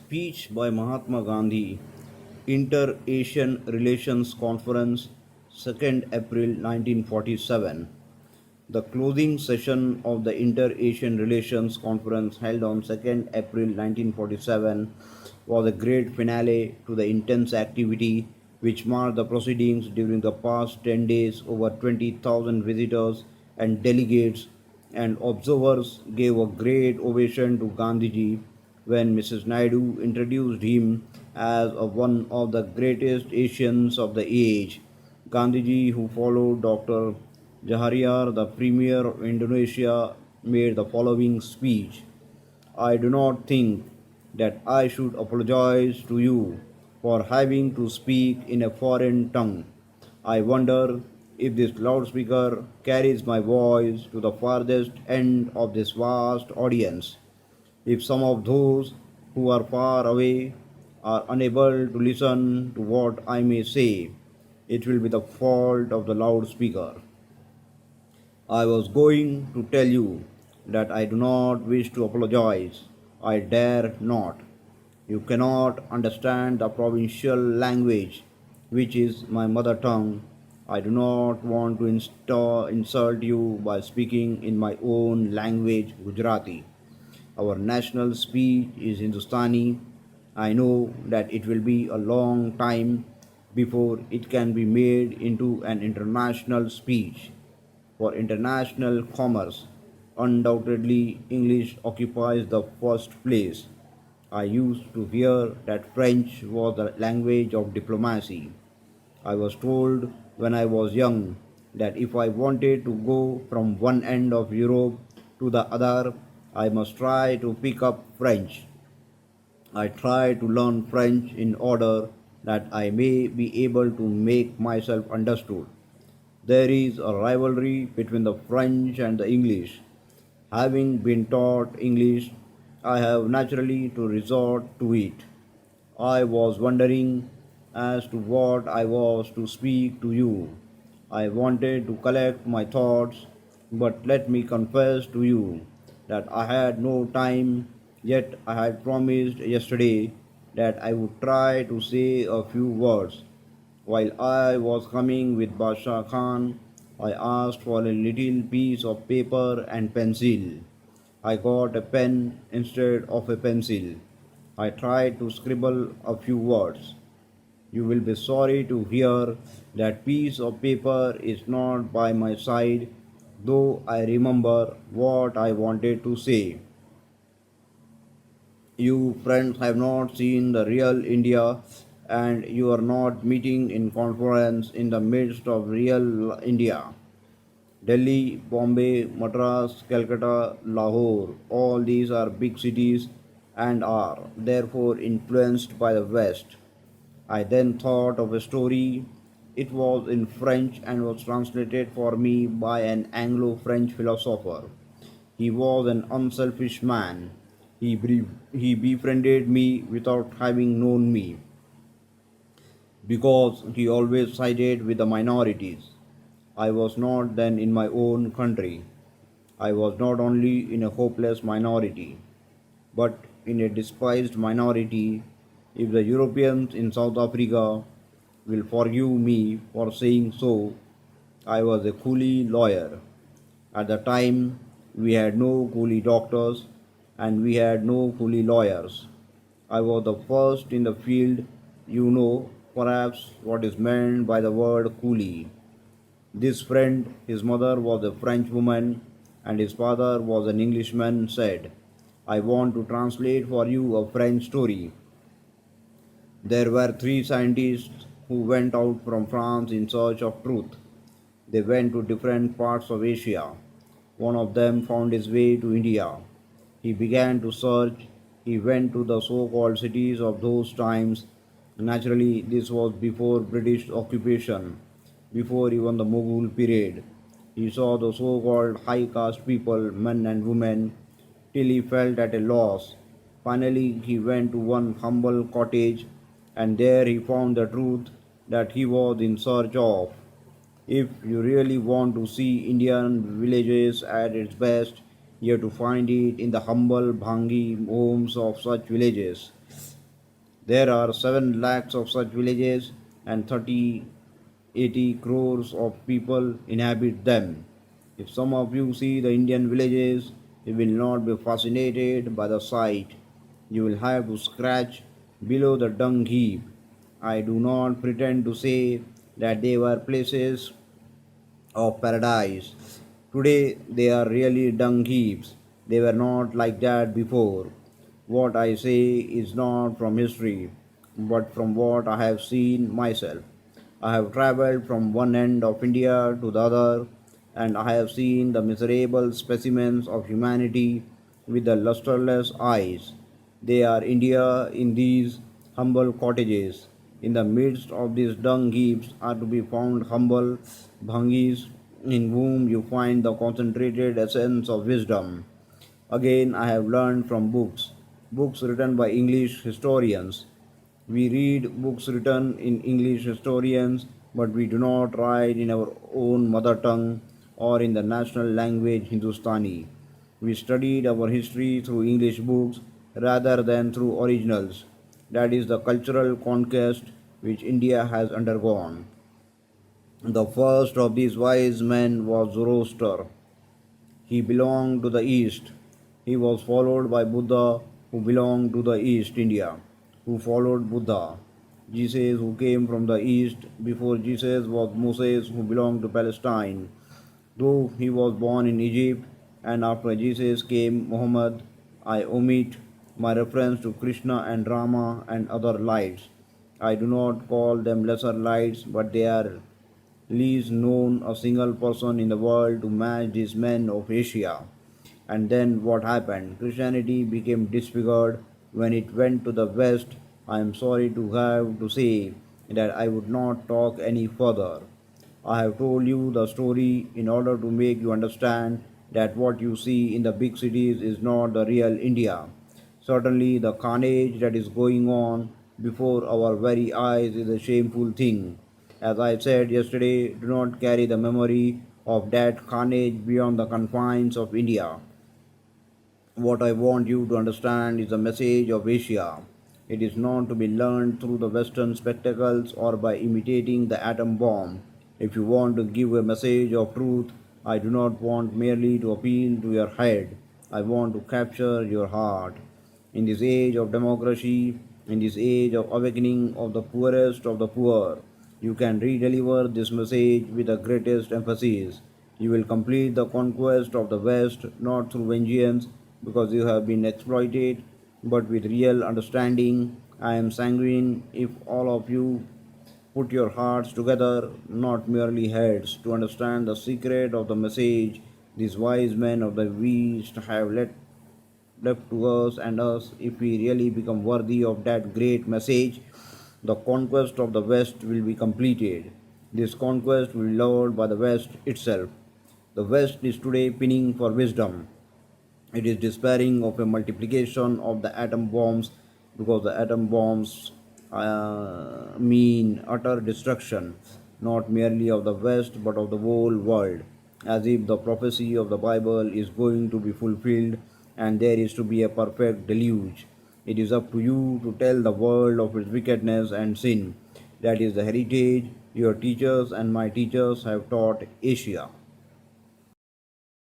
Speech by Mahatma Gandhi, Inter-Asian Relations Conference, 2nd April 1947. The closing session of the Inter-Asian Relations Conference held on 2nd April 1947 was a great finale to the intense activity which marked the proceedings during the past 10 days. Over 20,000 visitors and delegates and observers gave a great ovation to Gandhiji when Mrs. Naidu introduced him as one of the greatest Asians of the age. Gandhiji, who followed Dr. Jaharyar, the Premier of Indonesia, made the following speech. I do not think that I should apologize to you for having to speak in a foreign tongue. I wonder if this loudspeaker carries my voice to the farthest end of this vast audience. If some of those who are far away are unable to listen to what I may say, it will be the fault of the loudspeaker. I was going to tell you that I do not wish to apologize. I dare not. You cannot understand the provincial language, which is my mother tongue. I do not want to insult you by speaking in my own language, Gujarati. Our national speech is Hindustani. I know that it will be a long time before it can be made into an international speech. For international commerce, undoubtedly English occupies the first place. I used to hear that French was the language of diplomacy. I was told when I was young that if I wanted to go from one end of Europe to the other, I must try to pick up French. I try to learn French in order that I may be able to make myself understood. There is a rivalry between the French and the English. Having been taught English, I have naturally to resort to it. I was wondering as to what I was to speak to you. I wanted to collect my thoughts, but let me confess to you that I had no time, yet I had promised yesterday that I would try to say a few words. While I was coming with Basha Khan, I asked for a little piece of paper and pencil. I got a pen instead of a pencil. I tried to scribble a few words. You will be sorry to hear that piece of paper is not by my side, though I remember what I wanted to say. You friends have not seen the real India, and you are not meeting in conference in the midst of real India. Delhi, Bombay, Madras, Calcutta, Lahore, all these are big cities and are therefore influenced by the West. I then thought of a story. It was in French and was translated for me by an Anglo French philosopher. He was an unselfish man. He befriended me without having known me because he always sided with the minorities. I was not then in my own country. I was not only in a hopeless minority, but in a despised minority. If the Europeans in South Africa will forgive me for saying so, I was a coolie lawyer. At the time, we had no coolie doctors and we had no coolie lawyers. I was the first in the field. You know, perhaps, what is meant by the word coolie. This friend, his mother was a French woman and his father was an Englishman, said, I want to translate for you a French story. There were three scientists who went out from France in search of truth. They went to different parts of Asia. One of them found his way to India. He began to search. He went to the so-called cities of those times. Naturally, this was before British occupation, before even the Mughal period. He saw the so-called high caste people, men and women, till he felt at a loss. Finally, he went to one humble cottage, and there he found the truth that he was in search of. If you really want to see Indian villages at its best, you have to find it in the humble Bhangi homes of such villages. There are 7 lakhs of such villages and 80 crores of people inhabit them. If some of you see the Indian villages, you will not be fascinated by the sight. You will have to scratch below the dung heap. I do not pretend to say that they were places of paradise. Today they are really dung heaps. They were not like that before. What I say is not from history, but from what I have seen myself. I have travelled from one end of India to the other, and I have seen the miserable specimens of humanity with the lustreless eyes. They are India in these humble cottages. In the midst of these dung heaps are to be found humble bhangis in whom you find the concentrated essence of wisdom. Again, I have learned from books written by English historians. We read books written in English historians, but we do not write in our own mother tongue or in the national language Hindustani. We studied our history through English books rather than through originals. That is the cultural conquest which India has undergone. The first of these wise men was Zoroaster. He belonged to the East. He was followed by Buddha, who belonged to the East India, who followed Buddha. Jesus, who came from the East before Jesus, was Moses, who belonged to Palestine. Though he was born in Egypt, and after Jesus came Muhammad, I omit my reference to Krishna and Rama and other lights. I do not call them lesser lights, but they are least known a single person in the world to match these men of Asia. And then what happened? Christianity became disfigured when it went to the West. I am sorry to have to say that I would not talk any further. I have told you the story in order to make you understand that what you see in the big cities is not the real India. Certainly, the carnage that is going on before our very eyes is a shameful thing. As I said yesterday, do not carry the memory of that carnage beyond the confines of India. What I want you to understand is the message of Asia. It is not to be learned through the Western spectacles or by imitating the atom bomb. If you want to give a message of truth, I do not want merely to appeal to your head. I want to capture your heart. In this age of democracy, in this age of awakening of the poorest of the poor, you can redeliver this message with the greatest emphasis. You will complete the conquest of the West not through vengeance because you have been exploited, but with real understanding. I am sanguine if all of you put your hearts together, not merely heads, to understand the secret of the message these wise men of the East have left to us and us. If we really become worthy of that great message, the conquest of the West will be completed. This conquest will be loved by the West itself. The West is today pinning for wisdom. It is despairing of a multiplication of the atom bombs because the atom bombs mean utter destruction, not merely of the West but of the whole world, as if the prophecy of the Bible is going to be fulfilled and there is to be a perfect deluge. It is up to you to tell the world of its wickedness and sin. That is the heritage your teachers and my teachers have taught Asia.